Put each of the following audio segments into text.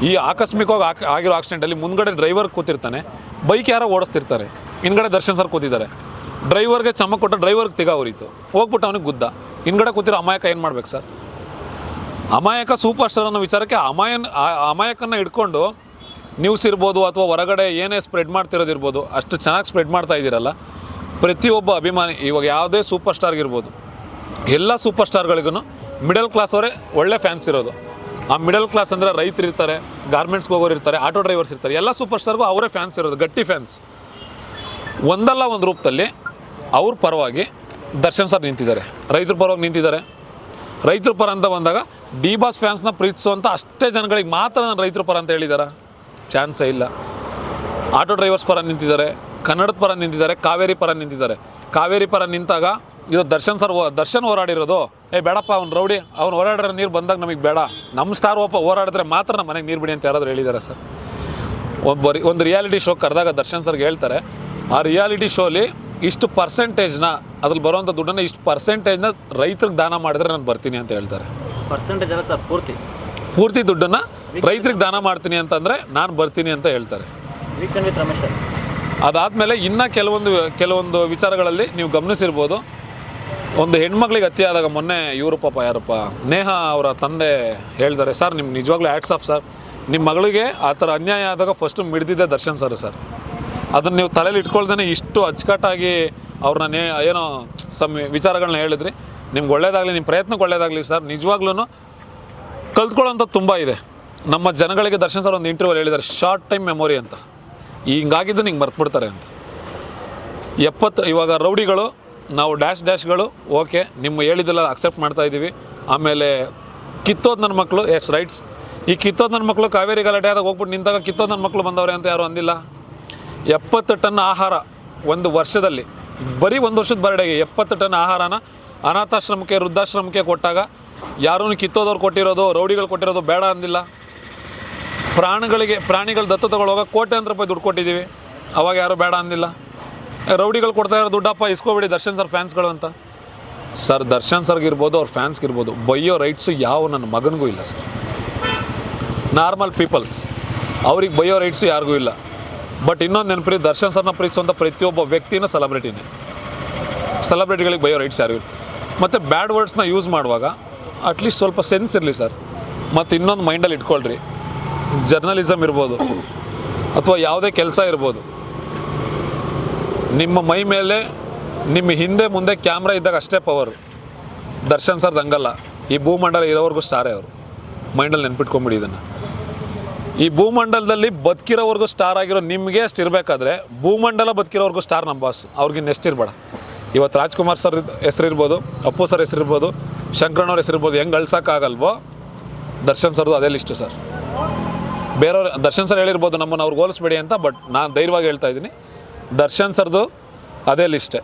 ಈ ಆಕಸ್ಮಿಕವಾಗಿ ಆಗಿರೋ ಆಕ್ಸಿಡೆಂಟಲ್ಲಿ ಮುಂದ್ಗಡೆ ಡ್ರೈವರ್ ಕೂತಿರ್ತಾನೆ, ಬೈಕ್ ಯಾರೋ ಓಡಿಸ್ತಿರ್ತಾರೆ, ಹಿಂದ್ಗಡೆ ದರ್ಶನ್ ಸರ್ ಕೂತಿದ್ದಾರೆ. ಡ್ರೈವರ್ಗೆ ಚಮ್ಮ ಕೊಟ್ಟ ಡ್ರೈವರ್ಗೆ ತಿಗ ಉರಿತು, ಹೋಗ್ಬಿಟ್ಟು ಅವನಿಗೆ ಗುದ್ದ. ಹಿಂದ್ಗಡೆ ಕೂತಿರೋ ಅಮಾಯಕ ಏನು ಮಾಡ್ಬೇಕು ಸರ್? ಅಮಾಯಕ ಸೂಪರ್ ಸ್ಟಾರ್ ಅನ್ನೋ ವಿಚಾರಕ್ಕೆ ಅಮಾಯಕನ ಹಿಡ್ಕೊಂಡು ನ್ಯೂಸ್ ಇರ್ಬೋದು ಅಥವಾ ಹೊರಗಡೆ ಏನೇ ಸ್ಪ್ರೆಡ್ ಮಾಡ್ತಿರೋದಿರ್ಬೋದು, ಅಷ್ಟು ಚೆನ್ನಾಗಿ ಸ್ಪ್ರೆಡ್ ಮಾಡ್ತಾ ಇದ್ದೀರಲ್ಲ. ಪ್ರತಿಯೊಬ್ಬ ಅಭಿಮಾನಿ ಇವಾಗ ಯಾವುದೇ ಸೂಪರ್ ಸ್ಟಾರ್ಗಿರ್ಬೋದು, ಎಲ್ಲ ಸೂಪರ್ ಸ್ಟಾರ್ಗಳಿಗೂ ಮಿಡಲ್ ಕ್ಲಾಸ್ ಅವರೇ ಒಳ್ಳೆ ಫ್ಯಾನ್ಸ್ ಇರೋದು. ಆ ಮಿಡಲ್ ಕ್ಲಾಸ್ ಅಂದರೆ ರೈತರು ಇರ್ತಾರೆ, ಗಾರ್ಮೆಂಟ್ಸ್ಗೆ ಹೋಗೋರು ಇರ್ತಾರೆ, ಆಟೋ ಡ್ರೈವರ್ಸ್ ಇರ್ತಾರೆ, ಎಲ್ಲ ಸೂಪರ್ ಸ್ಟಾರ್ಗೂ ಅವರೇ ಫ್ಯಾನ್ಸ್ ಇರೋದು, ಗಟ್ಟಿ ಫ್ಯಾನ್ಸ್. ಒಂದಲ್ಲ ಒಂದು ರೂಪದಲ್ಲಿ ಅವ್ರ ಪರವಾಗಿ ದರ್ಶನ್ ಸರ್ ನಿಂತಿದ್ದಾರೆ, ರೈತರ ಪರವಾಗಿ ನಿಂತಿದ್ದಾರೆ. ರೈತರ ಪರ ಅಂತ ಬಂದಾಗ ಡಿ ಬಾಸ್ ಫ್ಯಾನ್ಸ್ನ ಪ್ರೀತಿಸುವಂಥ ಅಷ್ಟೇ ಜನಗಳಿಗೆ ಮಾತ್ರ ನಾನು ರೈತರ ಪರ ಅಂತ ಹೇಳಿದಾರ? ಚಾನ್ಸೇ ಇಲ್ಲ. ಆಟೋ ಡ್ರೈವರ್ಸ್ ಪರ ನಿಂತಿದ್ದಾರೆ, ಕನ್ನಡದ ಪರ ನಿಂತಿದ್ದಾರೆ, ಕಾವೇರಿ ಪರ ನಿಂತಿದ್ದಾರೆ. ಕಾವೇರಿ ಪರ ನಿಂತಾಗ ಇದು ದರ್ಶನ್ ಹೋರಾಡಿರೋದು, ಬೇಡಪ್ಪ ಅವ್ನು ರೌಡಿ, ಅವ್ನು ಹೋರಾಡಿರೋ ನೀರು ಬಂದಾಗ ನಮಗೆ ಬೇಡ, ನಮ್ಮ ಸ್ಟಾರ್ ಹೋರಾಡಿದ್ರೆ ಮಾತ್ರ ನಮ್ಮ ಮನೆಗೆ ನೀರು ಬಿಡಿ ಅಂತ ಯಾರಾದರೂ ಹೇಳಿದ್ದಾರೆ ಸರ್? ಒಂದು ರಿಯಾಲಿಟಿ ಶೋ ಕರೆದಾಗ ದರ್ಶನ್ ಸರ್ಗೆ ಹೇಳ್ತಾರೆ, ಆ ರಿಯಾಲಿಟಿ ಶೋಲಿ ಇಷ್ಟು ಪರ್ಸೆಂಟೇಜ್ನ ಅದ್ರಲ್ಲಿ ಬರೋವಂಥ ದುಡ್ಡನ್ನು ಇಷ್ಟು ಪರ್ಸೆಂಟೇಜ್ನ ರೈತರಿಗೆ ದಾನ ಮಾಡಿದ್ರೆ ನಾನು ಬರ್ತೀನಿ ಅಂತ ಹೇಳ್ತಾರೆ. ಪರ್ಸೆಂಟೇಜ್ ಅಲ್ಲ ಸರ್, ಪೂರ್ತಿ ದುಡ್ಡನ್ನು ರೈತರಿಗೆ ದಾನ ಮಾಡ್ತೀನಿ ಅಂತಂದರೆ ನಾನು ಬರ್ತೀನಿ ಅಂತ ಹೇಳ್ತಾರೆ. ಅದಾದಮೇಲೆ ಇನ್ನೂ ಕೆಲವೊಂದು ವಿಚಾರಗಳಲ್ಲಿ ನೀವು ಗಮನಿಸಿರ್ಬೋದು. ಒಂದು ಹೆಣ್ಮಕ್ಳಿಗೆ ಹತ್ಯೆ ಆದಾಗ ಮೊನ್ನೆ ಇವರು ಪಾಪ ಯಾರಪ್ಪ ನೇಹಾ ಅವರ ತಂದೆ ಹೇಳ್ತಾರೆ, ಸರ್ ನಿಮ್ಗೆ ನಿಜವಾಗ್ಲೂ ಹ್ಯಾಟ್ಸ್ ಆಫ್ ಸರ್, ನಿಮ್ಮ ಮಗಳಿಗೆ ಆ ಥರ ಅನ್ಯಾಯ ಆದಾಗ ಫಸ್ಟು ಮಿಡ್ದಿದ್ದೆ ದರ್ಶನ್ ಸರ್. ಅದನ್ನು ನೀವು ತಲೆಯಲ್ಲಿ ಇಟ್ಕೊಳ್ದೇ ಇಷ್ಟು ಅಚ್ಚುಕಟ್ಟಾಗಿ ಅವ್ರನ್ನ ಏನೋ ವಿಚಾರಗಳನ್ನ ಹೇಳಿದ್ರಿ. ನಿಮ್ಗೆ ಒಳ್ಳೇದಾಗಲಿ, ನಿಮ್ಮ ಪ್ರಯತ್ನಕ್ಕೆ ಒಳ್ಳೇದಾಗಲಿ ಸರ್. ನಿಜವಾಗ್ಲೂ ಕಲ್ತ್ಕೊಳ್ಳೋಂಥದ್ದು ತುಂಬ ಇದೆ. ನಮ್ಮ ಜನಗಳಿಗೆ ದರ್ಶನ್ ಸರ್ ಒಂದು ಇಂಟರ್ವ್ಯೂಲ್ಲಿ ಹೇಳಿದ್ದಾರೆ, ಶಾರ್ಟ್ ಟೈಮ್ ಮೆಮೊರಿ ಅಂತ. ಹಿಂಗಾಗಿದ್ದು ನಿಂಗೆ ಮರ್ತ್ಬಿಡ್ತಾರೆ ಅಂತ. ಇವಾಗ ರೌಡಿಗಳು ನಾವು ಡ್ಯಾಶ್ಗಳು ಓಕೆ, ನಿಮ್ಮ ಹೇಳಿದ್ದೆಲ್ಲ ಅಕ್ಸೆಪ್ಟ್ ಮಾಡ್ತಾ ಇದ್ದೀವಿ. ಆಮೇಲೆ ಕಿತ್ತೋದು ನನ್ನ ಮಕ್ಕಳು, ಎಸ್ ರೈಟ್ಸ್. ಈ ಕಿತ್ತೋದು ನನ್ನ ಮಕ್ಕಳು ಕಾವೇರಿ ಗಲಾಟೆ ಆದಾಗ ಹೋಗ್ಬಿಟ್ಟು ನಿಂತಾಗ ಕಿತ್ತೋದು ನನ್ನ ಮಕ್ಕಳು ಬಂದವ್ರೆ ಅಂತ ಯಾರು ಅಂದಿಲ್ಲ. 70 ಟನ್ ಆಹಾರ ಒಂದು ವರ್ಷದಲ್ಲಿ, ಬರೀ ಒಂದು ವರ್ಷದ ಬರ್ಡೆಗೆ 70 ಟನ್ ಆಹಾರನ ಅನಾಥಾಶ್ರಮಕ್ಕೆ, ವೃದ್ಧಾಶ್ರಮಕ್ಕೆ ಕೊಟ್ಟಾಗ ಯಾರೂ ಕಿತ್ತೋದವ್ರು ಕೊಟ್ಟಿರೋದು, ರೌಡಿಗಳು ಕೊಟ್ಟಿರೋದು ಬೇಡ ಅಂದಿಲ್ಲ. ಪ್ರಾಣಿಗಳು ದತ್ತು ತಗೊಳ್ಳೋವಾಗ ಕೋಟ್ಯಾಂತರ ರೂಪಾಯಿ ದುಡ್ಡು ಕೊಟ್ಟಿದ್ದೀವಿ, ಅವಾಗ ಯಾರೂ ಬೇಡ ಅಂದಿಲ್ಲ. ರೌಡಿಗಳು ಕೊಡ್ತಾ ಇರೋ ದುಡ್ಡಪ್ಪ ಇಸ್ಕೊಬೇಡಿ ದರ್ಶನ್ ಸರ್ ಫ್ಯಾನ್ಸ್ಗಳು ಅಂತ. ಸರ್ ದರ್ಶನ್ ಸರ್ಗಿರ್ಬೋದು, ಅವ್ರ ಫ್ಯಾನ್ಸ್ಗಿರ್ಬೋದು, ಬೈಯೋ ರೈಟ್ಸು ಯಾವ ನನ್ನ ಮಗನಿಗೂ ಇಲ್ಲ ಸರ್. ನಾರ್ಮಲ್ ಪೀಪಲ್ಸ್ ಅವ್ರಿಗೆ ಬೈಯೋ ರೈಟ್ಸು ಯಾರಿಗೂ ಇಲ್ಲ. ಬಟ್ ಇನ್ನೊಂದು ನೆನಪಿರಿ, ದರ್ಶನ್ ಸರ್ನ ಪ್ರೀತಿಸುವಂಥ ಪ್ರತಿಯೊಬ್ಬ ವ್ಯಕ್ತಿನ ಸೆಲೆಬ್ರಿಟಿಗಳಿಗೆ ಬೈಯೋ ರೈಟ್ಸ್ ಯಾರಿಗೂ ಇಲ್ಲ. ಮತ್ತು ಬ್ಯಾಡ್ ವರ್ಡ್ಸ್ನ ಯೂಸ್ ಮಾಡುವಾಗ ಅಟ್ಲೀಸ್ಟ್ ಸ್ವಲ್ಪ ಸೆನ್ಸ್ ಇರಲಿ ಸರ್. ಮತ್ತು ಇನ್ನೊಂದು ಮೈಂಡಲ್ಲಿ ಇಟ್ಕೊಳ್ರಿ, ಜರ್ನಲಿಸಮ್ ಇರ್ಬೋದು ಅಥವಾ ಯಾವುದೇ ಕೆಲಸ ಇರ್ಬೋದು, ನಿಮ್ಮ ಮೈ ಮೇಲೆ ನಿಮ್ಮ ಹಿಂದೆ ಮುಂದೆ ಕ್ಯಾಮ್ರಾ ಇದ್ದಾಗ ಅಷ್ಟೇ ಪವರು. ದರ್ಶನ್ ಸರ್ದು ಹಂಗಲ್ಲ. ಈ ಭೂಮಂಡಲ ಇರೋವರೆಗೂ ಸ್ಟಾರೇ ಅವರು. ಮೈಂಡಲ್ಲಿ ನೆನ್ಪಿಟ್ಕೊಂಬಿಡಿ ಇದನ್ನು. ಈ ಭೂಮಂಡಲದಲ್ಲಿ ಬದುಕಿರೋವರೆಗೂ ಸ್ಟಾರ್ ಆಗಿರೋ ನಿಮಗೆ ಅಷ್ಟು ಇರಬೇಕಾದ್ರೆ, ಭೂಮಂಡಲ ಬದುಕಿರೋವರೆಗೂ ಸ್ಟಾರ್ ನಮ್ಮ ಬಾಸ್, ಅವ್ರಿಗೆ ನೆಕ್ಸ್ಟ್ ಇರಬೇಡ. ಇವತ್ತು ರಾಜ್ಕುಮಾರ್ ಸರ್ ಹೆಸರಿರ್ಬೋದು, ಅಪ್ಪು ಸರ್ ಹೆಸರಿರ್ಬೋದು, ಶಂಕರಣ್ಣವ್ರ ಹೆಸರಿರ್ಬೋದು, ಹೆಂಗೆ ಅಳ್ಸೋಕ್ಕಾಗಲ್ವೋ ದರ್ಶನ್ ಸರ್ದು ಅದೇ ಲಿಸ್ಟು ಸರ್. ಬೇರೆಯವ್ರು ದರ್ಶನ್ ಸರ್ ಹೇಳಿರ್ಬೋದು ನಮ್ಮನ್ನು ಅವ್ರಿಗೆ ಹೋಲಿಸ್ಬೇಡಿ ಅಂತ, ಬಟ್ ನಾನು ಧೈರ್ಯವಾಗಿ ಹೇಳ್ತಾ ಇದ್ದೀನಿ, ದರ್ಶನ್ ಸರ್ದು ಅದೇ ಲಿಸ್ಟೇ.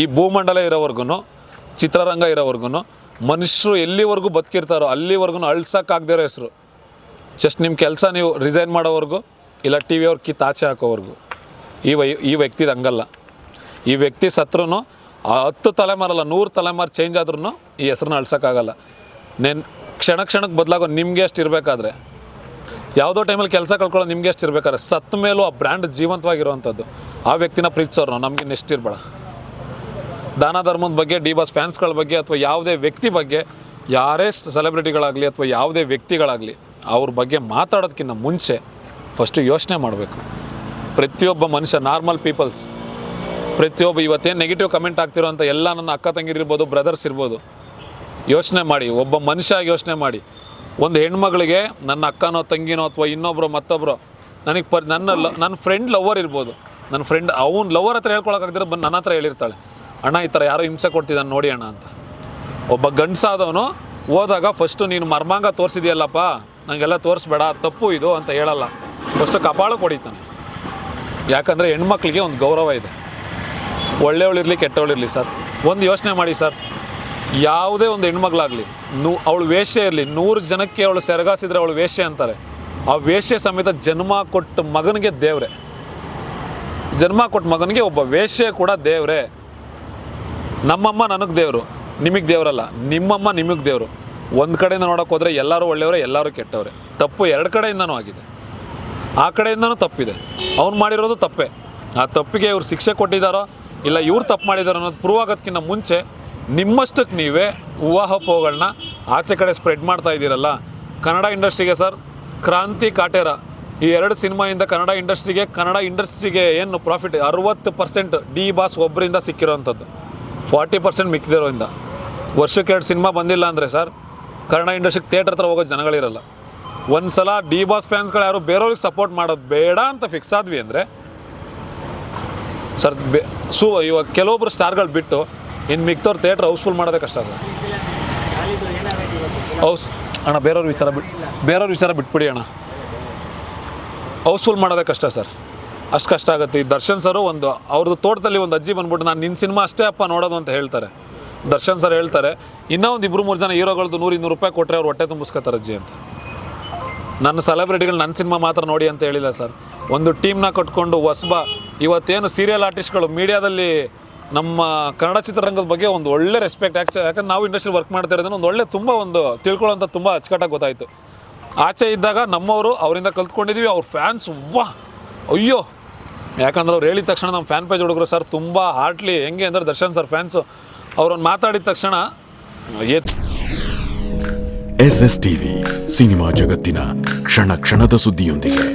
ಈ ಭೂಮಂಡಲ ಇರೋವರೆಗೂ, ಚಿತ್ರರಂಗ ಇರೋವರೆಗೂ, ಮನುಷ್ಯರು ಎಲ್ಲಿವರೆಗೂ ಬದುಕಿರ್ತಾರೋ ಅಲ್ಲಿವರೆಗೂ ಅಳ್ಸೋಕ್ಕಾಗದೇ ಇರೋ ಹೆಸರು. ಜಸ್ಟ್ ನಿಮ್ಮ ಕೆಲಸ ನೀವು ರಿಸೈನ್ ಮಾಡೋವರೆಗೂ, ಇಲ್ಲ ಟಿ ವಿ ಅವ್ರು ಕಿತ್ತಾಚೆ ಹಾಕೋವರೆಗೂ. ಈ ವ್ಯಕ್ತಿದು ಹಂಗಲ್ಲ. ಈ ವ್ಯಕ್ತಿ ಸತ್ರೂ 10 ತಲೆಮಾರಲ್ಲ 100 ತಲೆಮಾರು ಚೇಂಜ್ ಆದ್ರೂ ಈ ಹೆಸರನ್ನ ಅಳ್ಸೋಕ್ಕಾಗಲ್ಲ. ಕ್ಷಣಕ್ಕೆ ಬದಲಾಗೋ ನಿಮಗೆ ಅಷ್ಟು ಇರಬೇಕಾದ್ರೆ, ಯಾವುದೋ ಟೈಮಲ್ಲಿ ಕೆಲಸ ಕಳ್ಕೊಳ್ಳೋ ನಿಮಗೆ ಅಷ್ಟು ಇರಬೇಕಾದ್ರೆ, ಸತ್ತ ಮೇಲೂ ಆ ಬ್ರ್ಯಾಂಡ್ ಜೀವಂತವಾಗಿರುವಂಥದ್ದು ಆ ವ್ಯಕ್ತಿನ ಪ್ರೀತಿಸೋರು ನಮಗೆ ನೆಕ್ಸ್ಟ್ ಇರಬೇಡ. ದಾನ ಧರ್ಮದ ಬಗ್ಗೆ, ಡಿ ಬಾಸ್ ಫ್ಯಾನ್ಸ್ಗಳ ಬಗ್ಗೆ ಅಥವಾ ಯಾವುದೇ ವ್ಯಕ್ತಿ ಬಗ್ಗೆ, ಯಾರೇ ಸೆಲೆಬ್ರಿಟಿಗಳಾಗಲಿ ಅಥವಾ ಯಾವುದೇ ವ್ಯಕ್ತಿಗಳಾಗಲಿ ಅವ್ರ ಬಗ್ಗೆ ಮಾತಾಡೋದಕ್ಕಿಂತ ಮುಂಚೆ ಫಸ್ಟು ಯೋಚನೆ ಮಾಡಬೇಕು. ಪ್ರತಿಯೊಬ್ಬ ಮನುಷ್ಯ, ನಾರ್ಮಲ್ ಪೀಪಲ್ಸ್, ಪ್ರತಿಯೊಬ್ಬ ಇವತ್ತೇನು ನೆಗೆಟಿವ್ ಕಮೆಂಟ್ ಆಗ್ತಿರೋ ಅಂತ ಎಲ್ಲ ನನ್ನ ಅಕ್ಕ ತಂಗಿರಿರ್ಬೋದು, ಬ್ರದರ್ಸ್ ಇರ್ಬೋದು, ಯೋಚನೆ ಮಾಡಿ. ಒಬ್ಬ ಮನುಷ್ಯ ಆಗಿ ಯೋಚನೆ ಮಾಡಿ. ಒಂದು ಹೆಣ್ಮಗಳಿಗೆ ನನ್ನ ಅಕ್ಕನೋ ತಂಗಿನೋ ಅಥವಾ ಇನ್ನೊಬ್ಬರು ಮತ್ತೊಬ್ಬರು ನನಗೆ ನನ್ನ ಫ್ರೆಂಡ್ ಲವರ್ ಇರ್ಬೋದು, ನನ್ನ ಫ್ರೆಂಡ್ ಅವ್ನು ಲವರ್ ಹತ್ರ ಹೇಳ್ಕೊಳಕ್ಕಾಗ್ದಿರೋ ಬಂದು ನನ್ನ ಹತ್ರ ಹೇಳಿರ್ತಾಳೆ, ಅಣ್ಣ ಈ ಥರ ಯಾರೋ ಹಿಂಸೆ ಕೊಡ್ತಿದ್ದಾನೆ ನೋಡಿ ಅಣ್ಣ ಅಂತ. ಒಬ್ಬ ಗಂಡಸಾದವನು ಹೋದಾಗ ಫಸ್ಟು ನೀನು ಮರ್ಮಾಂಗ ತೋರಿಸಿದೆಯಲ್ಲಪ್ಪ, ನನಗೆಲ್ಲ ತೋರಿಸ್ಬೇಡ, ತಪ್ಪು ಇದು ಅಂತ ಹೇಳಲ್ಲ, ಫಸ್ಟು ಕಪಾಳಕ್ಕೆ ಹೊಡಿತಾನೆ. ಯಾಕಂದರೆ ಹೆಣ್ಮಕ್ಳಿಗೆ ಒಂದು ಗೌರವ ಇದೆ. ಒಳ್ಳೆಯವಳಿರಲಿ ಕೆಟ್ಟವಳಿರಲಿ ಸರ್, ಒಂದು ಯೋಚನೆ ಮಾಡಿ ಸರ್, ಯಾವುದೇ ಒಂದು ಹೆಣ್ಮಗಳಾಗಲಿ, ಅವಳು ವೇಶ್ಯೆ ಇರಲಿ, 100 ಜನಕ್ಕೆ ಅವಳು ಸೆರಗಾಸಿದ್ರೆ ಅವಳು ವೇಶ್ಯೆ ಅಂತಾರೆ. ಆ ವೇಶ್ಯೆ ಸಮೇತ ಜನ್ಮ ಕೊಟ್ಟ ಮಗನಿಗೆ ದೇವ್ರೆ. ಜನ್ಮ ಕೊಟ್ಟ ಮಗನಿಗೆ ಒಬ್ಬ ವೇಶ್ಯೆ ಕೂಡ ದೇವ್ರೆ. ನಮ್ಮಮ್ಮ ನನಗೆ ದೇವರು, ನಿಮಗೆ ದೇವರಲ್ಲ. ನಿಮ್ಮಮ್ಮ ನಿಮಗೆ ದೇವರು. ಒಂದು ಕಡೆಯಿಂದ ನೋಡೋಕೆ ಹೋದರೆ ಎಲ್ಲರೂ ಒಳ್ಳೆಯವರೇ, ಎಲ್ಲರೂ ಕೆಟ್ಟವರೇ. ತಪ್ಪು ಎರಡು ಕಡೆಯಿಂದನೂ ಆಗಿದೆ, ಆ ಕಡೆಯಿಂದನೂ ತಪ್ಪಿದೆ. ಅವ್ನು ಮಾಡಿರೋದು ತಪ್ಪೇ. ಆ ತಪ್ಪಿಗೆ ಇವ್ರು ಶಿಕ್ಷೆ ಕೊಟ್ಟಿದ್ದಾರೋ ಇಲ್ಲ ಇವ್ರು ತಪ್ಪು ಮಾಡಿದಾರೋ ಅನ್ನೋದು ಪ್ರೂವ್ ಆಗೋದಕ್ಕಿಂತ ಮುಂಚೆ ನಿಮ್ಮಷ್ಟಕ್ಕೆ ನೀವೇ ಊಹಾಪೋಹಗಳನ್ನ ಆಚೆ ಕಡೆ ಸ್ಪ್ರೆಡ್ ಮಾಡ್ತಾ ಇದ್ದೀರಲ್ಲ. ಕನ್ನಡ ಇಂಡಸ್ಟ್ರಿಗೆ ಸರ್ ಕ್ರಾಂತಿ ಕಾಟೇರ ಈ 2 ಸಿನಿಮಾಯಿಂದ ಕನ್ನಡ ಇಂಡಸ್ಟ್ರಿಗೆ ಏನು ಪ್ರಾಫಿಟ್ 60% ಡಿ ಬಾಸ್ ಒಬ್ಬರಿಂದ ಸಿಕ್ಕಿರೋವಂಥದ್ದು, 40% ಮಿಕ್ಕಿರೋದ್ರಿಂದ. ವರ್ಷಕ್ಕೆ 2 ಸಿನಿಮಾ ಬಂದಿಲ್ಲ ಅಂದರೆ ಸರ್ ಕನ್ನಡ ಇಂಡಸ್ಟ್ರಿಗೆ ಥಿಯೇಟರ್ ಹತ್ರ ಹೋಗೋ ಜನಗಳಿರಲ್ಲ. ಒಂದು ಸಲ ಡಿ ಬಾಸ್ ಫ್ಯಾನ್ಸ್ಗಳು ಯಾರು ಬೇರೆಯವ್ರಿಗೆ ಸಪೋರ್ಟ್ ಮಾಡೋದು ಬೇಡ ಅಂತ ಫಿಕ್ಸ್ ಆದ್ವಿ ಅಂದರೆ ಸರ್ ಇವಾಗ ಕೆಲವೊಬ್ರು ಸ್ಟಾರ್ಗಳು ಬಿಟ್ಟು ಇನ್ನು ಮಿಕ್ತವ್ರು ಥಿಯೇಟ್ರ್ ಹೌಸ್ಫುಲ್ ಮಾಡೋದೇ ಕಷ್ಟ ಸರ್. ಅಣ್ಣ ಬೇರೆಯವ್ರ ವಿಚಾರ ಬಿಟ್ಬಿಡಿ ಅಣ್ಣ. ಹೌಸ್ಫುಲ್ ಮಾಡೋದೇ ಕಷ್ಟ ಸರ್, ಅಷ್ಟು ಕಷ್ಟ ಆಗುತ್ತೆ. ಈ ದರ್ಶನ್ ಸರು ಅವ್ರದ್ದು ತೋಟದಲ್ಲಿ ಒಂದು ಅಜ್ಜಿ ಬಂದ್ಬಿಟ್ಟು ನಾನು ನಿನ್ನ ಸಿನಿಮಾ ಅಷ್ಟೇ ಅಪ್ಪ ನೋಡೋದು ಅಂತ ಹೇಳ್ತಾರೆ. ದರ್ಶನ್ ಸರ್ ಹೇಳ್ತಾರೆ ಇನ್ನೂ ಒಂದು 2-3 ಜನ ಹೀರೋಗಳದ್ದು 100-200 ರೂಪಾಯಿ ಕೊಟ್ಟರೆ ಅವ್ರು ಹೊಟ್ಟೆ ತುಂಬಿಸ್ಕೊತಾರೆ ಅಜ್ಜಿ ಅಂತ. ನನ್ನ ಸೆಲೆಬ್ರಿಟಿಗಳು ನನ್ನ ಸಿನಿಮಾ ಮಾತ್ರ ನೋಡಿ ಅಂತ ಹೇಳಿಲ್ಲ ಸರ್. ಒಂದು ಟೀಮ್ನ ಕಟ್ಕೊಂಡು ಇವತ್ತೇನು ಸೀರಿಯಲ್ ಆರ್ಟಿಸ್ಟ್ಗಳು ಮೀಡಿಯಾದಲ್ಲಿ ನಮ್ಮ ಕನ್ನಡ ಚಿತ್ರರಂಗದ ಬಗ್ಗೆ ಒಂದು ಒಳ್ಳೆ ರೆಸ್ಪೆಕ್ಟ್, ಯಾಕಂದ್ರೆ ನಾವು ಇಂಡಸ್ಟ್ರಿ ವರ್ಕ್ ಮಾಡ್ತಾ ಇರೋದನ್ನ ತುಂಬ ತಿಳ್ಕೊಳ್ಳೋಂಥ ತುಂಬ ಅಚ್ಚುಕಟ್ಟಾಗಿ ಗೊತ್ತಾಯಿತು. ಆಚೆ ಇದ್ದಾಗ ನಮ್ಮವರು ಅವರಿಂದ ಕಲ್ತ್ಕೊಂಡಿದ್ದೀವಿ. ಅವ್ರ ಫ್ಯಾನ್ಸ್ ಅಯ್ಯೋ, ಯಾಕಂದ್ರೆ ಅವ್ರು ಹೇಳಿದ ತಕ್ಷಣ ನಮ್ಮ ಫ್ಯಾನ್ ಪೇಜ್ ಹುಡುಗರು ಸರ್ ತುಂಬ ಹಾರ್ಟ್ಲಿ ಹೆಂಗೆ ಅಂದರೆ ದರ್ಶನ್ ಸರ್ ಫ್ಯಾನ್ಸು ಅವ್ರನ್ನ ಮಾತಾಡಿದ ತಕ್ಷಣ SS ಟಿವಿ ಸಿನಿಮಾ ಜಗತ್ತಿನ ಕ್ಷಣ ಕ್ಷಣದ ಸುದ್ದಿಯೊಂದಿಗೆ.